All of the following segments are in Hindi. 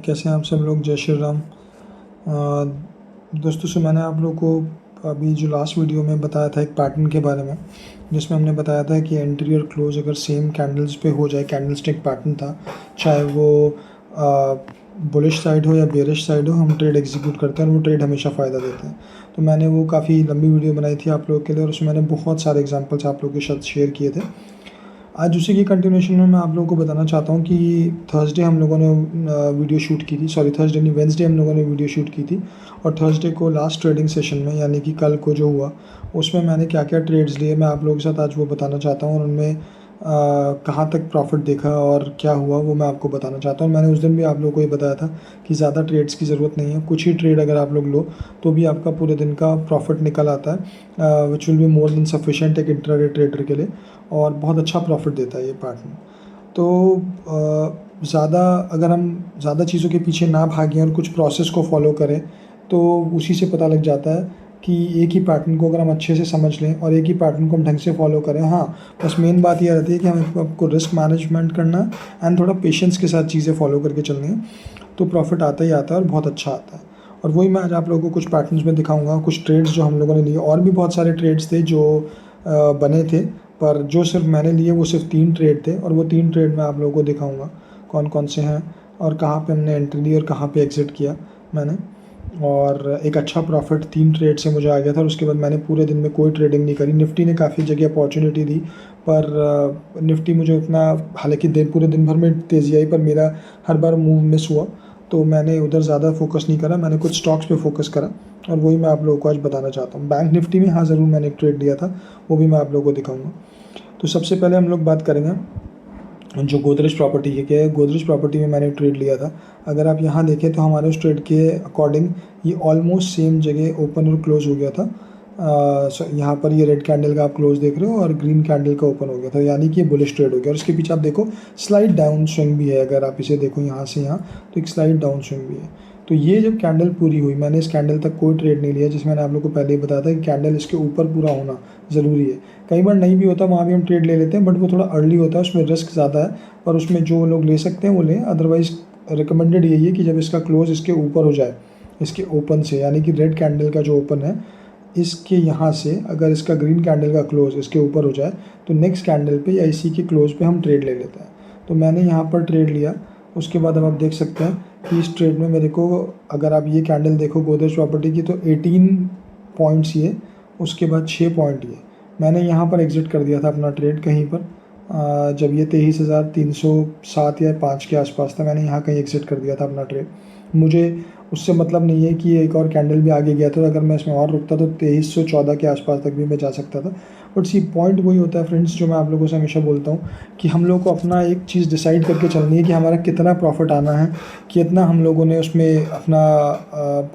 कैसे हैं आप सब लोग। जय श्री राम। दोस्तों से मैंने आप लोग को अभी जो लास्ट वीडियो में बताया था एक पैटर्न के बारे में, जिसमें हमने बताया था कि एंट्री और क्लोज अगर सेम कैंडल्स पे हो जाए, कैंडल स्टिक पैटर्न था, चाहे वो बुलिश साइड हो या बेरिश साइड हो, हम ट्रेड एग्जीक्यूट करते हैं और वो ट्रेड हमेशा फ़ायदा देते हैं। तो मैंने वो काफ़ी लंबी वीडियो बनाई थी आप लोगों के लिए और उसमें मैंने बहुत सारे एग्जांपल्स आप लोगों के साथ शेयर किए थे। आज उसी की कंटिन्यूएशन में मैं आप लोगों को बताना चाहता हूँ कि थर्सडे हम लोगों ने वीडियो शूट की थी, सॉरी थर्सडे नहीं, वेंसडे हम लोगों ने वीडियो शूट की थी और थर्सडे को लास्ट ट्रेडिंग सेशन में, यानी कि कल को जो हुआ, उसमें मैंने क्या क्या ट्रेड्स लिए मैं आप लोगों के साथ आज वो बताना चाहता हूँ और उनमें कहाँ तक प्रॉफिट देखा और क्या हुआ वो मैं आपको बताना चाहता हूँ। मैंने उस दिन भी आप लोगों को ये बताया था कि ज़्यादा ट्रेड्स की ज़रूरत नहीं है, कुछ ही ट्रेड अगर आप लोग लो तो भी आपका पूरे दिन का प्रॉफिट निकल आता है, which will be more than sufficient एक इंट्राडे ट्रेडर के लिए, और बहुत अच्छा प्रॉफिट देता है ये पैटर्न। तो ज़्यादा अगर हम ज़्यादा चीज़ों के पीछे ना भागें और कुछ प्रोसेस को फॉलो करें तो उसी से पता लग जाता है कि एक ही पैटर्न को अगर हम अच्छे से समझ लें और एक ही पैटर्न को हम ढंग से फॉलो करें। हाँ, बस मेन बात यह रहती है कि हमें आपको रिस्क मैनेजमेंट करना है एंड थोड़ा पेशेंस के साथ चीज़ें फॉलो करके चलनी है, तो प्रॉफिट आता ही आता है और बहुत अच्छा आता है। और वही मैं आज आप लोगों को कुछ पैटर्न्स में दिखाऊंगा, कुछ ट्रेड्स जो हम लोगों ने लिए, और भी बहुत सारे ट्रेड्स थे जो बने थे, पर जो सिर्फ मैंने लिए वो सिर्फ 3 ट्रेड थे और वो 3 ट्रेड मैं आप लोगों को दिखाऊंगा कौन कौन से हैं और कहाँ पे हमने एंट्री ली और कहाँ पे एग्ज़िट किया मैंने। और एक अच्छा प्रॉफिट 3 ट्रेड से मुझे आ गया था और उसके बाद मैंने पूरे दिन में कोई ट्रेडिंग नहीं करी। निफ्टी ने काफ़ी जगह अपॉर्चुनिटी दी पर निफ्टी मुझे उतना, हालांकि पूरे दिन भर में तेज़ी आई पर मेरा हर बार मूव मिस हुआ, तो मैंने उधर ज़्यादा फोकस नहीं करा, मैंने कुछ स्टॉक्स पे फोकस करा और वही मैं आप लोगों को आज बताना चाहता हूँ। बैंक निफ्टी में हाँ ज़रूर मैंने एक ट्रेड लिया था, वो भी मैं आप लोगों को दिखाऊंगा। तो सबसे पहले हम लोग बात करेंगे जो गोदरेज प्रॉपर्टी है। क्या है, गोदरेज प्रॉपर्टी में मैंने ट्रेड लिया था। अगर आप यहाँ देखें तो हमारे उस ट्रेड के अकॉर्डिंग ये ऑलमोस्ट सेम जगह ओपन और क्लोज हो गया था। यहाँ पर ये रेड कैंडल का आप क्लोज देख रहे हो और ग्रीन कैंडल का ओपन हो गया था, यानी कि ये बुलिश ट्रेड हो गया। और इसके पीछे आप देखो स्लाइड डाउन स्विंग भी है, अगर आप इसे देखो यहाँ से यहाँ तो एक स्लाइड डाउन स्विंग भी है। तो ये जब कैंडल पूरी हुई, मैंने इस कैंडल तक कोई ट्रेड नहीं लिया, जिसमें मैंने आप लोग को पहले ही बताया था कि कैंडल इसके ऊपर पूरा होना ज़रूरी है। कई बार नहीं भी होता, वहाँ भी हम ट्रेड ले लेते हैं, बट वो थोड़ा अर्ली होता है, उसमें रिस्क ज़्यादा है, पर उसमें जो लोग ले सकते हैं वो लें। अदरवाइज़ रिकमेंडेड यही है कि जब इसका क्लोज इसके ऊपर हो जाए, इसके ओपन से, यानी कि रेड कैंडल का जो ओपन है इसके यहाँ से अगर इसका ग्रीन कैंडल का क्लोज इसके ऊपर हो जाए तो नेक्स्ट कैंडल पे या इसी के क्लोज पे हम ट्रेड ले लेते हैं। तो मैंने यहाँ पर ट्रेड लिया। उसके बाद अब आप देख सकते हैं कि इस ट्रेड में मेरे को, अगर आप ये कैंडल देखो गोदरेज प्रॉपर्टी की, तो 18 पॉइंट्स ये, उसके बाद 6 पॉइंट ये, मैंने यहाँ पर एग्ज़िट कर दिया था अपना ट्रेड कहीं पर। जब ये 23,307 या 5 के आसपास था, मैंने यहाँ कहीं एग्ज़िट कर दिया था अपना ट्रेड। मुझे उससे मतलब नहीं है कि एक और कैंडल भी आगे गया था, अगर मैं इसमें और रुकता तो 2314 के आसपास तक भी मैं जा सकता था। बट सी पॉइंट वही होता है फ्रेंड्स, जो मैं आप लोगों से हमेशा बोलता हूँ कि हम लोग को अपना एक चीज़ डिसाइड करके चलनी है कि हमारा कितना प्रॉफिट आना है, कितना हम लोगों ने उसमें अपना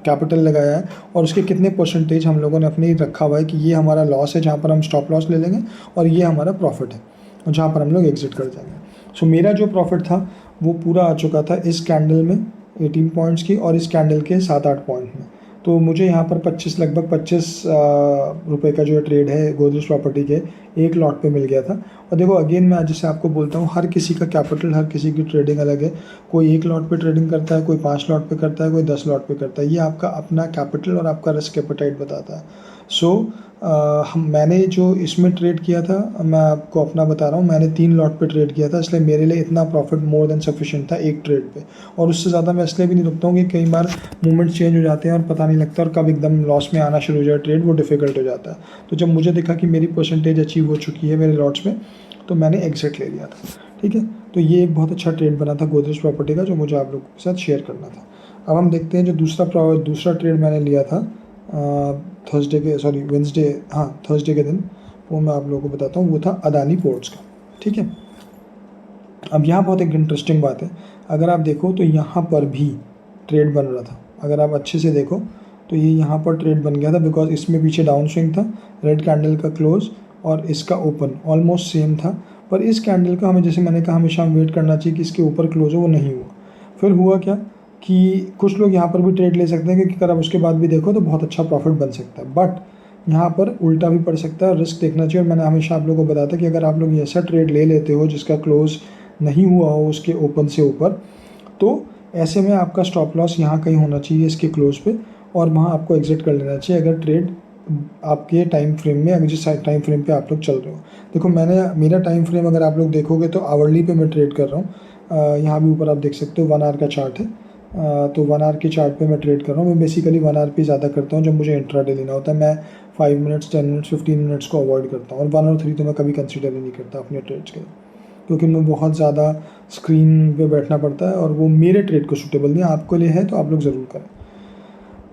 कैपिटल लगाया है और उसके कितने परसेंटेज हम लोगों ने अपने रखा हुआ है कि ये हमारा लॉस है जहाँ पर हम स्टॉप लॉस ले लेंगे और ये हमारा प्रॉफिट है और जहाँ पर हम लोग एग्ज़िट कर जाएंगे। सो मेरा जो प्रॉफिट था वो पूरा आ चुका था इस कैंडल में 18 पॉइंट्स की और इस कैंडल के 7-8 पॉइंट में। तो मुझे यहाँ पर 25, लगभग 25 रुपये का जो ट्रेड है गोदरेज प्रॉपर्टी के एक लॉट पे मिल गया था। और देखो अगेन मैं जैसे आपको बोलता हूँ, हर किसी का कैपिटल, हर किसी की ट्रेडिंग अलग है। कोई 1 लॉट पे ट्रेडिंग करता है, कोई 5 लॉट पे करता है, कोई 10 लॉट पे करता है। ये आपका अपना कैपिटल और आपका रिस्क एपेटाइट बताता है। सो मैंने जो इसमें ट्रेड किया था, मैं आपको अपना बता रहा हूँ, मैंने 3 लॉट पे ट्रेड किया था, इसलिए मेरे लिए इतना प्रॉफिट मोर देन सफिशिएंट था एक ट्रेड पे। और उससे ज़्यादा मैं इसलिए भी नहीं रुकता हूँ कि कई बार मूवमेंट चेंज हो जाते हैं और पता नहीं लगता और कब एकदम लॉस में आना शुरू हो जाए ट्रेड, वो डिफ़िकल्ट हो जाता है। तो जब मुझे दिखा कि मेरी परसेंटेज अचीव हो चुकी है मेरे लॉट्स में, तो मैंने एग्जिट ले लिया था। ठीक है, तो ये एक बहुत अच्छा ट्रेड बना था गोदरेज प्रॉपर्टी का, जो मुझे आप लोगों के साथ शेयर करना था। अब हम देखते हैं जो दूसरा ट्रेड मैंने लिया था थर्सडे के, सॉरी वेंसडे, हाँ थर्सडे के दिन, वो मैं आप लोगों को बताता हूँ। वो था अदानी पोर्ट्स का। ठीक है, अब यहाँ बहुत एक इंटरेस्टिंग बात है, अगर आप देखो तो यहाँ पर भी ट्रेड बन रहा था। अगर आप अच्छे से देखो तो ये यहाँ पर ट्रेड बन गया था, बिकॉज इसमें पीछे डाउन स्विंग था, रेड कैंडल का क्लोज और इसका ओपन ऑलमोस्ट सेम था। पर इस कैंडल का हमें, जैसे मैंने कहा, हमेशा हम वेट करना चाहिए कि इसके ऊपर क्लोज हो, वो नहीं हुआ। फिर हुआ क्या कि कुछ लोग यहाँ पर भी ट्रेड ले सकते हैं, क्योंकि अगर आप उसके बाद भी देखो तो बहुत अच्छा प्रॉफिट बन सकता है, बट यहाँ पर उल्टा भी पड़ सकता है, रिस्क देखना चाहिए। और मैंने हमेशा आप लोगों को बताया था कि अगर आप लोग ऐसा ट्रेड ले लेते हो जिसका क्लोज नहीं हुआ हो उसके ओपन से ऊपर, तो ऐसे में आपका स्टॉप लॉस यहाँ कहीं होना चाहिए इसके क्लोज पे, और वहाँ आपको एग्जिट कर लेना चाहिए अगर ट्रेड आपके टाइम फ्रेम में, अगर जिस टाइम फ्रेम पे आप लोग चल रहे हो। देखो मेरा टाइम फ्रेम अगर आप लोग देखोगे तो आवरली पे मैं ट्रेड कर रहा हूँ। यहाँ भी ऊपर आप देख सकते हो 1 आवर का चार्ट है। तो 1 आवर के चार्ट पे मैं ट्रेड कर रहा हूँ। मैं बेसिकली 1 आवर पे ज़्यादा करता हूँ जब मुझे इंट्राडे लेना होता है। मैं 5 मिनट्स, 10 मिनट्स, 15 मिनट्स को अवॉइड करता हूँ, और 1 और 3 तो मैं कभी कंसिडर ही नहीं करता अपने ट्रेड्स के, क्योंकि मैं बहुत ज़्यादा स्क्रीन पे बैठना पड़ता है और वो मेरे ट्रेड को सूटेबल नहीं है। आपके लिए है तो आप लोग ज़रूर करें।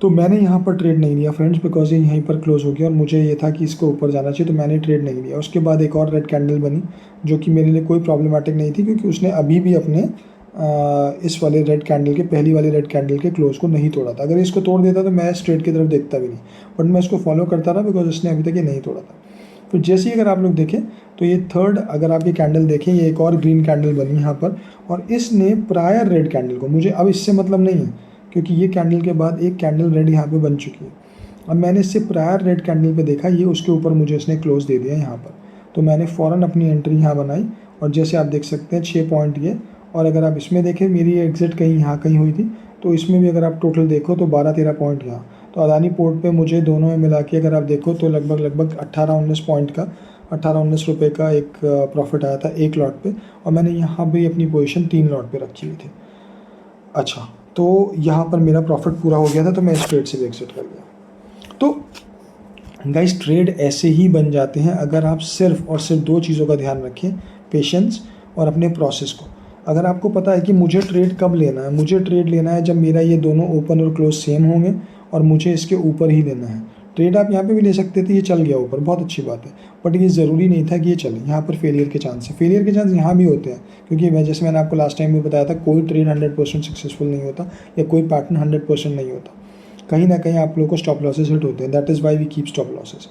तो मैंने यहाँ पर ट्रेड नहीं लिया फ्रेंड्स, बिकॉज ये यहीं पर क्लोज हो गया और मुझे ये था कि इसको ऊपर जाना चाहिए, तो मैंने ट्रेड नहीं लिया। उसके बाद एक और रेड कैंडल बनी जो कि मेरे लिए कोई प्रॉब्लमेटिक नहीं थी, क्योंकि उसने अभी भी अपने इस वाले रेड कैंडल के, पहली वाली रेड कैंडल के क्लोज को नहीं तोड़ा था। अगर इसको तोड़ देता तो मैं इस ट्रेड की तरफ देखता भी नहीं, बट मैं इसको फॉलो करता रहा बिकॉज इसने अभी तक ये नहीं तोड़ा था। फिर जैसे ही अगर आप लोग देखें तो ये थर्ड, अगर आप ये कैंडल देखें, ये एक और ग्रीन कैंडल बनी यहाँ पर, और इसने प्रायर रेड कैंडल को, मुझे अब इससे मतलब नहीं है क्योंकि ये कैंडल के बाद एक कैंडल रेड यहाँ पे बन चुकी है। अब मैंने इससे प्रायर रेड कैंडल पे देखा, ये उसके ऊपर मुझे इसने क्लोज दे दिया यहाँ पर, तो मैंने फ़ौरन अपनी एंट्री यहाँ बनाई, और जैसे आप देख सकते हैं 6 पॉइंट ये। और अगर आप इसमें देखें, मेरी एग्जिट कहीं यहाँ कहीं हुई थी, तो इसमें भी अगर आप टोटल देखो तो 12-13 पॉइंट यहाँ। तो अदानी पोर्ट पे मुझे दोनों में मिला के अगर आप देखो तो लगभग 18-19 पॉइंट का, 18-19 रुपये का एक प्रॉफिट आया था एक लॉट पे, और मैंने यहाँ भी अपनी पोजीशन 3 लॉट पे रखी हुई थी। अच्छा, तो यहाँ पर मेरा प्रॉफिट पूरा हो गया था, तो मैं इस ट्रेड से भी एग्जिट कर गया। तो गाइस, ट्रेड ऐसे ही बन जाते हैं अगर आप सिर्फ और सिर्फ 2 चीज़ों का ध्यान रखें, पेशेंस और अपने प्रोसेस को। अगर आपको पता है कि मुझे ट्रेड कब लेना है, मुझे ट्रेड लेना है जब मेरा ये दोनों ओपन और क्लोज सेम होंगे और मुझे इसके ऊपर ही लेना है। ट्रेड आप यहाँ पे भी ले सकते थे, ये चल गया ऊपर, बहुत अच्छी बात है, बट ये ज़रूरी नहीं था कि ये चले। यहाँ पर फेलियर के चांस है, फेलियर के चांस यहाँ भी होते हैं, क्योंकि जैसे मैंने आपको लास्ट टाइम भी बताया था, कोई ट्रेड 100% सक्सेसफुल नहीं होता, या कोई पैटर्न 100% नहीं होता। कहीं ना कहीं आप लोगों को स्टॉप लॉसेस हिट होते हैं, that is why we keep stop losses,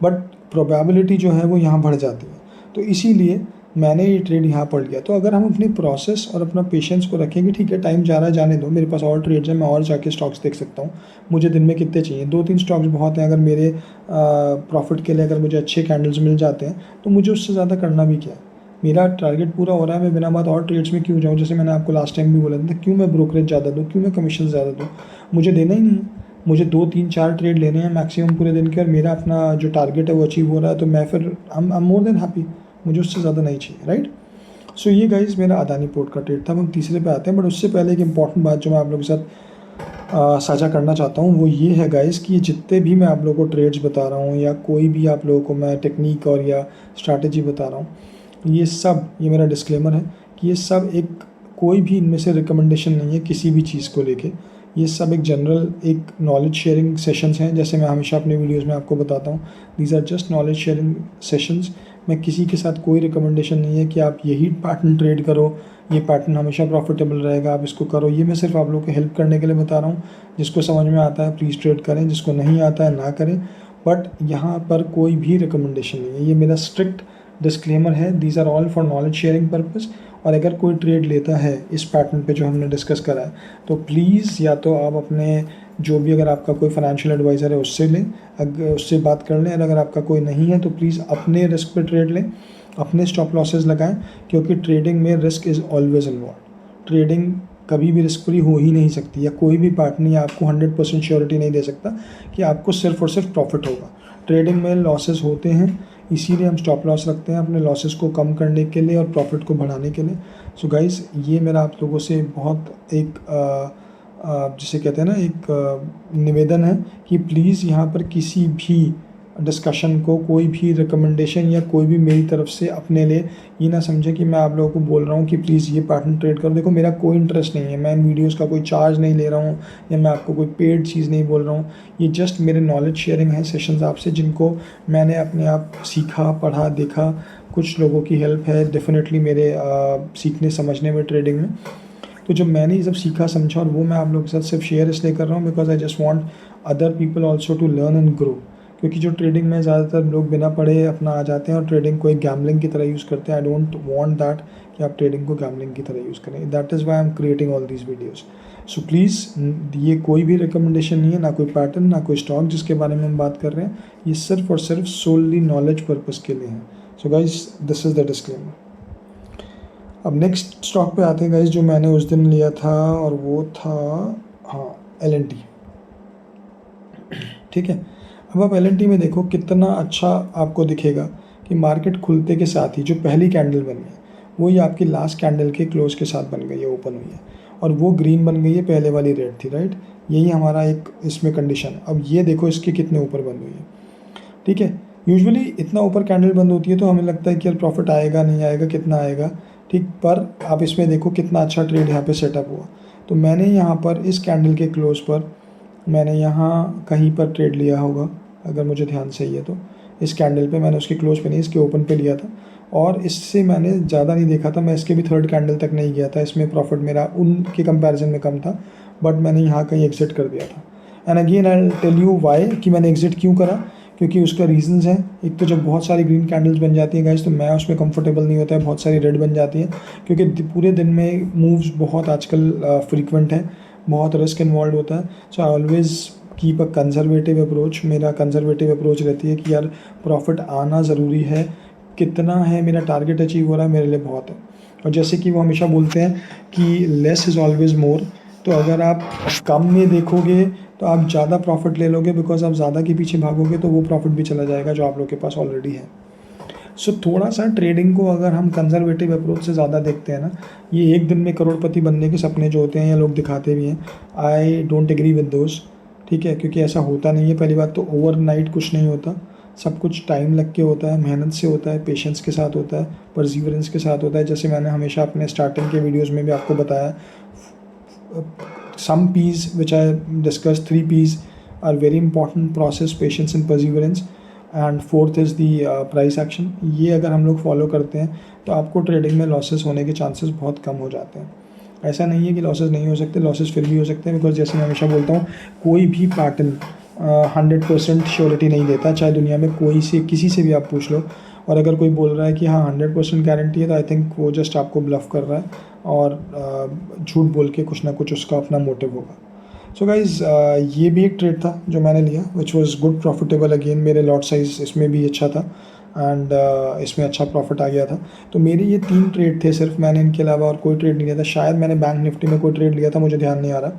but probability जो है वो यहाँ बढ़ जाती है। तो इसीलिए मैंने ये ट्रेड यहाँ पढ़ लिया। तो अगर हम अपनी प्रोसेस और अपना पेशेंस को रखेंगे, ठीक है टाइम जा रहा है जाने दो, मेरे पास और ट्रेड्स हैं, मैं और जाके स्टॉक्स देख सकता हूँ, मुझे दिन में कितने चाहिए, 2-3 स्टॉक्स बहुत हैं। अगर मेरे प्रॉफिट के लिए अगर मुझे अच्छे कैंडल्स मिल जाते हैं तो मुझे उससे ज़्यादा करना भी क्या है, मेरा टारगेट पूरा हो रहा है, मैं बिना बात और ट्रेड्स में क्यों जाऊँ। जैसे मैंने आपको लास्ट टाइम भी बोला था, क्यों मैं ब्रोकरेज ज़्यादा दूँ, क्यों मैं कमीशन ज़्यादा दूँ, मुझे देना ही नहीं है। मुझे 2-3-4 ट्रेड लेने हैं मैक्सिमम पूरे दिन के, और मेरा अपना जो टारगेट है वो अचीव हो रहा है, तो मैं फिर I am more than happy, मुझे उससे ज़्यादा नहीं चाहिए, राइट। सो ये गाइस मेरा अदानी पोर्ट का ट्रेड था। हम तीसरे पे आते हैं, बट उससे पहले एक इंपॉर्टेंट बात जो मैं आप लोगों के साथ साझा करना चाहता हूँ वो ये है गाइस कि जितने भी मैं आप लोगों को ट्रेड्स बता रहा हूँ, या कोई भी आप लोगों को मैं टेक्निक और या स्ट्रैटेजी बता रहा हूँ, ये मेरा डिस्क्लेमर है कि ये सब एक, कोई भी इनमें से रिकमेंडेशन नहीं है किसी भी चीज़ को लेके। ये सब एक जनरल, एक नॉलेज शेयरिंग सेशंस हैं, जैसे मैं हमेशा अपने वीडियोस में आपको बताता हूँ, these are just knowledge sharing sessions. मैं किसी के साथ कोई रिकमेंडेशन नहीं है कि आप यही पैटर्न ट्रेड करो, ये पैटर्न हमेशा प्रॉफिटेबल रहेगा, आप इसको करो। ये मैं सिर्फ आप लोगों को हेल्प करने के लिए बता रहा हूँ। जिसको समझ में आता है प्लीज़ ट्रेड करें, जिसको नहीं आता है ना करें, बट यहाँ पर कोई भी रिकमेंडेशन नहीं है, ये मेरा स्ट्रिक्ट डिस्क्लेमर है। These are all for knowledge sharing purpose. और अगर कोई ट्रेड लेता है इस पैटर्न पे जो हमने डिस्कस करा है, तो प्लीज़ या तो आप अपने जो भी, अगर आपका कोई फाइनेंशियल एडवाइज़र है उससे लें, अगर उससे बात कर लें, और अगर आपका कोई नहीं है तो प्लीज़ अपने रिस्क पे ट्रेड लें, अपने स्टॉप लॉसेस लगाएं, क्योंकि ट्रेडिंग में risk is always involve. Trading कभी भी रिस्क फ्री हो ही नहीं सकती, या कोई भी पार्टनर या आपको 100% श्योरिटी नहीं दे सकता कि आपको सिर्फ और सिर्फ प्रॉफिट होगा। ट्रेडिंग में लॉसेस होते हैं, इसीलिए हम स्टॉप लॉस रखते हैं, अपने लॉसेस को कम करने के लिए और प्रॉफिट को बढ़ाने के लिए। सो गाइस, ये मेरा आप लोगों से बहुत एक जिसे कहते हैं ना, एक निवेदन है कि प्लीज़ यहाँ पर किसी भी डिस्कशन को, कोई भी रिकमेंडेशन या कोई भी मेरी तरफ से अपने लिए ये ना समझे कि मैं आप लोगों को बोल रहा हूँ कि प्लीज़ ये पैटर्न ट्रेड करो। देखो, मेरा कोई इंटरेस्ट नहीं है, मैं इन वीडियोज़ का कोई चार्ज नहीं ले रहा हूँ, या मैं आपको कोई पेड चीज़ नहीं बोल रहा हूँ। ये जस्ट मेरे नॉलेज शेयरिंग है सेशंस आपसे, जिनको मैंने अपने आप सीखा, पढ़ा, देखा। कुछ लोगों की हेल्प है डेफिनेटली मेरे सीखने समझने में, ट्रेडिंग में। तो जब मैंने ये सब सीखा समझा, और वो मैं आप लोगों के साथ सिर्फ शेयर इसलिए कर रहा हूँ because I just want other people also to learn and grow. क्योंकि जो ट्रेडिंग में ज़्यादातर लोग बिना पढ़े अपना आ जाते हैं और ट्रेडिंग को एक गैम्बलिंग की तरह यूज़ करते हैं। आई डोंट वांट दैट कि आप ट्रेडिंग को गैम्बलिंग की तरह यूज़ करें। That is Y I am creating all these videos. So please, ये कोई भी रिकमेंडेशन नहीं है, ना कोई पैटर्न, ना कोई स्टॉक जिसके बारे में हम बात कर रहे हैं। ये सिर्फ और सिर्फ सोलली नॉलेज पर्पज़ के लिए है। So guys, this is the disclaimer. अब नेक्स्ट स्टॉक पे आते हैं गाइस, जो मैंने उस दिन लिया था, और वो था हाँ LNT। ठीक है, अब आप LNT में देखो कितना अच्छा आपको दिखेगा कि मार्केट खुलते के साथ ही जो पहली कैंडल बनी है वो ये आपकी लास्ट कैंडल के क्लोज के साथ बन गई है, ओपन हुई है, और वो ग्रीन बन गई है, पहले वाली रेड थी, राइट। यही हमारा एक इसमें कंडीशन। अब ये देखो इसके कितने ऊपर बंद हुई है। ठीक है, यूजुअली इतना ऊपर कैंडल बंद होती है तो हमें लगता है कि यार प्रॉफिट आएगा नहीं आएगा, कितना आएगा, ठीक। पर आप इसमें देखो कितना अच्छा ट्रेड यहाँ पे सेटअप हुआ। तो मैंने यहाँ पर इस कैंडल के क्लोज पर मैंने यहाँ कहीं पर ट्रेड लिया होगा, अगर मुझे ध्यान सही है तो इस कैंडल पे मैंने उसके क्लोज पे नहीं, इसके ओपन पे लिया था, और इससे मैंने ज़्यादा नहीं देखा था, मैं इसके भी थर्ड कैंडल तक नहीं गया था, इसमें प्रॉफिट मेरा उनके कंपैरिजन में कम था, बट मैंने यहाँ कहीं एग्जिट कर दिया था। And again I tell you why, कि मैंने एग्जिट क्यों करा, क्योंकि उसका रीजंस है। एक तो जब बहुत सारी ग्रीन कैंडल्स बन जाती हैं गाइस तो मैं उसमें कंफर्टेबल नहीं होता है, बहुत सारी रेड बन जाती हैं, क्योंकि पूरे दिन में मूव्स बहुत आजकल फ्रीक्वेंट है, बहुत रिस्क इन्वॉल्व होता है। So I always keep a conservative approach. मेरा कंजर्वेटिव अप्रोच रहती है कि यार प्रॉफिट आना ज़रूरी है, कितना है मेरा टारगेट अचीव हो रहा है मेरे लिए बहुत है। और जैसे कि वो हमेशा बोलते हैं कि लेस इज़ ऑलवेज़ मोर, तो अगर आप कम में देखोगे तो आप ज़्यादा प्रॉफिट ले लोगे, बिकॉज आप ज़्यादा के पीछे भागोगे तो वो प्रॉफिट भी चला जाएगा जो आप लोग के पास ऑलरेडी है। सो थोड़ा सा ट्रेडिंग को अगर हम कंजर्वेटिव अप्रोच से ज़्यादा देखते हैं ना, ये एक दिन में करोड़पति बनने के सपने जो होते हैं या लोग दिखाते भी हैं, आई डोंट एग्री विद दोस्त। ठीक है, क्योंकि ऐसा होता नहीं है। पहली बात तो ओवरनाइट कुछ नहीं होता, सब कुछ टाइम लग के होता है, मेहनत से होता है, पेशेंस के साथ होता है, परसिवरेंस के साथ होता है। जैसे मैंने हमेशा अपने स्टार्टिंग के वीडियोज़ में भी आपको बताया, some P's which I discussed, 3 P's are very important: process, patience and perseverance, and fourth is the price action। ये अगर हम लोग फॉलो करते हैं तो आपको ट्रेडिंग में लॉसेस होने के चांसेस बहुत कम हो जाते हैं। ऐसा नहीं है कि लॉसेस नहीं हो सकते, लॉसेस फिर भी हो सकते हैं, बिकॉज जैसे मैं हमेशा बोलता हूँ, कोई भी पैटर्न 100% श्योरिटी नहीं देता, चाहे दुनिया में कोई से किसी से भी आप पूछ लो। और अगर कोई बोल रहा है कि हाँ 100% गारंटी है, तो आई थिंक वो जस्ट आपको ब्लफ कर रहा है, और झूठ बोल के कुछ ना कुछ उसका अपना मोटिव होगा। सो गाइज़, ये भी एक ट्रेड था जो मैंने लिया, which was good profitable. Again मेरे लॉट साइज़ इसमें भी अच्छा था, एंड इसमें अच्छा प्रॉफिट आ गया था। तो मेरे ये 3 ट्रेड थे सिर्फ, मैंने इनके अलावा और कोई ट्रेड नहीं लिया था। शायद मैंने बैंक निफ्टी में कोई ट्रेड लिया था, मुझे ध्यान नहीं आ रहा,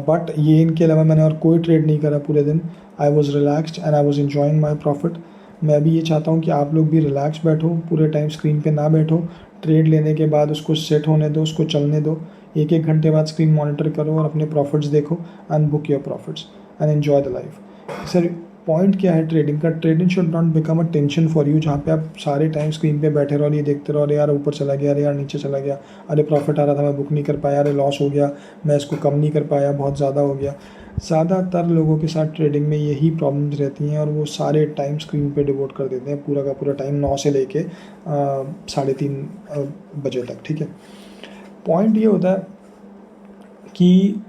बट ये इनके अलावा मैंने और कोई ट्रेड नहीं करा पूरे दिन। I was relaxed and I was enjoying my profit. मैं भी ये चाहता हूँ कि आप लोग भी रिलैक्स बैठो, पूरे टाइम स्क्रीन पे ना बैठो, ट्रेड लेने के बाद उसको सेट होने दो, उसको चलने दो, 1-1 घंटे बाद स्क्रीन मॉनिटर करो और अपने प्रॉफिट्स देखो, and book your profits and enjoy the life. Sir point क्या है ट्रेडिंग का? Trading should not become a tension for you, जहाँ पे आप सारे टाइम स्क्रीन पे बैठे रहो और ये देखते रहो, अरे यार ऊपर चला गया, अरे यार नीचे चला गया, अरे प्रॉफिट आ रहा था मैं बुक नहीं कर पाया, अरे लॉस हो गया मैं इसको कम नहीं कर पाया, बहुत ज़्यादा हो गया। ज़्यादातर लोगों के साथ ट्रेडिंग में यही प्रॉब्लम्स रहती हैं, और वो सारे टाइम स्क्रीन पे डिवोट कर देते हैं, पूरा का पूरा टाइम 9 से लेके 3:30 बजे तक। ठीक है, पॉइंट ये होता है कि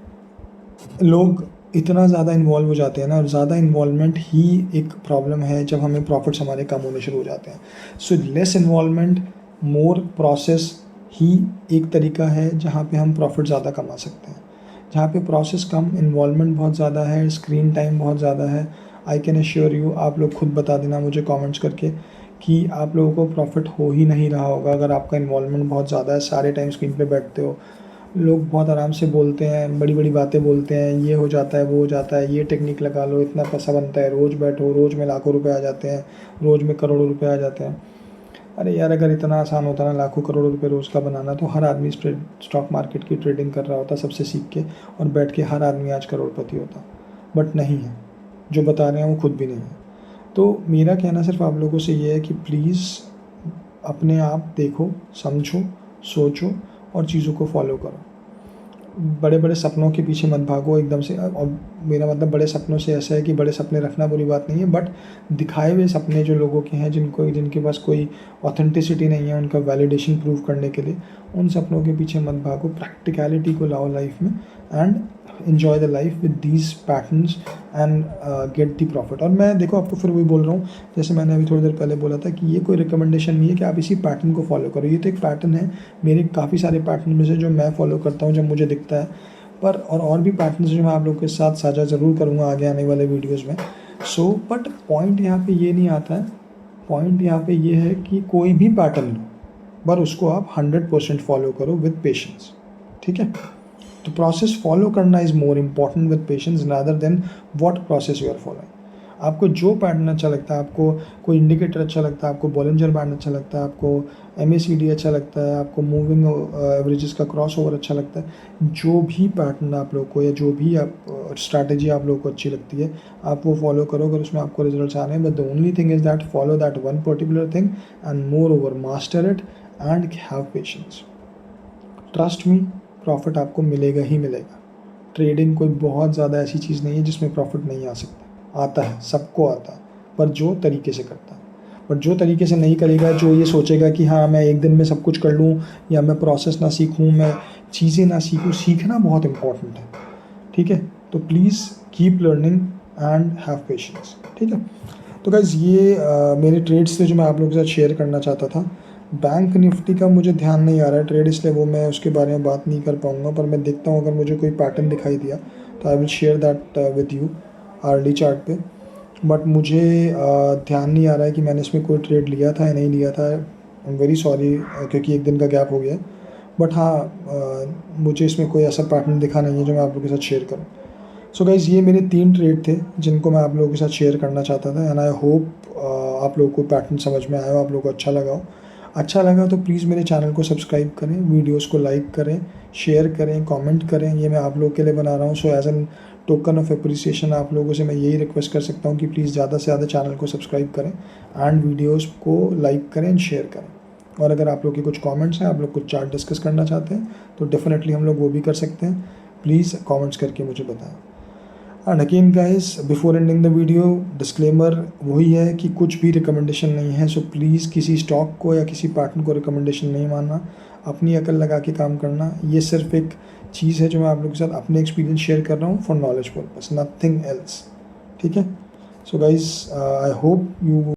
लोग इतना ज़्यादा इन्वॉल्व हो जाते हैं ना, और ज़्यादा इन्वॉल्वमेंट ही एक प्रॉब्लम है जब हमें प्रॉफिट्स हमारे कम होने शुरू हो जाते हैं। So less involvement, more process ही एक तरीका है जहाँ पे हम प्रॉफिट ज़्यादा कमा सकते हैं। जहाँ पे प्रोसेस कम, इन्वॉल्वमेंट बहुत ज़्यादा है, स्क्रीन टाइम बहुत ज़्यादा है, आई कैन एश्योर यू, आप लोग खुद बता देना मुझे कमेंट्स करके कि आप लोगों को प्रॉफिट हो ही नहीं रहा होगा अगर आपका इन्वॉल्वमेंट बहुत ज़्यादा है, सारे टाइम स्क्रीन पे बैठते हो। लोग बहुत आराम से बोलते हैं, बड़ी बड़ी बातें बोलते हैं, ये हो जाता है, वो हो जाता है, ये टेक्निक लगा लो, इतना पैसा बनता है, रोज़ बैठो, रोज़ में लाखों रुपए आ जाते हैं, रोज़ में करोड़ों रुपए आ जाते हैं। अरे यार, अगर इतना आसान होता ना लाखों करोड़ों रुपए रोज़ का बनाना, तो हर आदमी स्टॉक मार्केट की ट्रेडिंग कर रहा होता सबसे सीख के, और बैठ के हर आदमी आज करोड़पति होता। बट नहीं है, जो बता रहे हैं वो खुद भी नहीं है। तो मेरा कहना सिर्फ आप लोगों से ये है कि प्लीज़ अपने आप देखो, समझो, सोचो और चीज़ों को फॉलो करो। बड़े बड़े सपनों के पीछे मत भागो एकदम से। और मेरा मतलब बड़े सपनों से ऐसा है कि बड़े सपने रखना बुरी बात नहीं है, बट दिखाए हुए सपने जो लोगों के हैं, जिनके पास कोई ऑथेंटिसिटी नहीं है उनका वैलिडेशन प्रूव करने के लिए, उन सपनों के पीछे मत भागो। प्रैक्टिकलिटी को लाओ लाइफ में, and enjoy the life with these patterns and get the profit। और मैं देखो आपको फिर वही बोल रहा हूँ, जैसे मैंने अभी थोड़ी देर पहले बोला था कि ये कोई रिकमेंडेशन नहीं है कि आप इसी पैटर्न को फॉलो करो। ये तो एक पैटर्न है, मेरे काफ़ी सारे पैटर्न में से जो मैं फॉलो करता हूँ जब मुझे दिखता है, पर और भी पैटर्न्स जो मैं आप लोगों के साथ साझा ज़रूर करूँगा आगे आने वाले वीडियोज़ में। सो बट पॉइंट यहाँ पे ये नहीं आता है, पॉइंट यहाँ पे ये है कि कोई भी पैटर्न लो, पर उसको आप 100% फॉलो करो विद पेशेंस, ठीक है। तो प्रोसेस फॉलो करना is more important with patience rather than what process you are following. आपको जो पैटर्न अच्छा लगता है, आपको कोई इंडिकेटर अच्छा लगता है, आपको बॉलिंजर बैंड अच्छा लगता है, आपको MACD अच्छा लगता है, आपको मूविंग एवरेजेस का क्रॉस ओवर अच्छा लगता है, जो भी पैटर्न आप लोग को या जो भी आप स्ट्रैटेजी आप लोग को अच्छी लगती है, आप वो फॉलो करो अगर उसमें आपको रिजल्ट्स आ रहे हैं। But the only thing is that follow that one particular thing and more over master it and have patience. Trust me, profit आपको मिलेगा ही मिलेगा। ट्रेडिंग कोई बहुत ज़्यादा ऐसी चीज़ नहीं है जिसमें प्रॉफिट नहीं आ सकता, आता है, सबको आता है, पर जो तरीके से करता है। पर जो तरीके से नहीं करेगा, जो ये सोचेगा कि हाँ मैं एक दिन में सब कुछ कर लूँ, या मैं प्रोसेस ना सीखूँ, मैं चीज़ें ना सीखूँ, सीखना बहुत इंपॉर्टेंट है, ठीक है। तो please keep learning and have patience, ठीक है। तो गाइज़ ये मेरे ट्रेड्स थे जो मैं आप लोगों के साथ शेयर करना चाहता था। बैंक निफ्टी का मुझे ध्यान नहीं आ रहा है ट्रेड, इसलिए वो मैं उसके बारे में बात नहीं कर पाऊँगा, पर मैं देखता हूँ अगर मुझे कोई पैटर्न दिखाई दिया तो I will share that with you early chart पे। बट मुझे ध्यान नहीं आ रहा है कि मैंने इसमें कोई ट्रेड लिया था या नहीं लिया था। आई एम वेरी सॉरी, क्योंकि एक दिन का गैप हो गया। बट हाँ, मुझे इसमें कोई ऐसा पैटर्न दिखा नहीं है जो मैं आप लोगों के साथ शेयर करूँ। सो गाइज़ ये मेरे 3 ट्रेड थे जिनको मैं आप लोगों के साथ शेयर करना चाहता था, एंड आई होप आप लोगों को पैटर्न समझ में आया हो, आप लोगों को अच्छा लगा हो। अच्छा लगा तो प्लीज़ मेरे चैनल को सब्सक्राइब करें, वीडियोस को लाइक करें, शेयर करें, कमेंट करें। ये मैं आप लोगों के लिए बना रहा हूँ, so as an token of appreciation आप लोगों से मैं यही रिक्वेस्ट कर सकता हूँ कि प्लीज़ ज़्यादा से ज़्यादा चैनल को सब्सक्राइब करें एंड वीडियोज़ को लाइक करें एंड शेयर करें। और अगर आप लोग के कुछ कमेंट्स हैं, आप लोग कुछ चार्ट डिस्कस करना चाहते हैं, तो डेफिनेटली हम लोग वो भी कर सकते हैं। प्लीज़ कमेंट्स करके मुझे बताएं। And again guys, before ending the video, disclaimer वही है कि कुछ भी रिकमेंडेशन नहीं है। सो प्लीज़ किसी स्टॉक को या किसी पैटर्न को रिकमेंडेशन नहीं मानना, अपनी अकल लगा के काम करना। ये सिर्फ एक चीज़ है जो मैं आप लोगों के साथ अपने एक्सपीरियंस शेयर कर रहा हूँ for knowledge purpose, nothing else, ठीक है। So guys, I hope you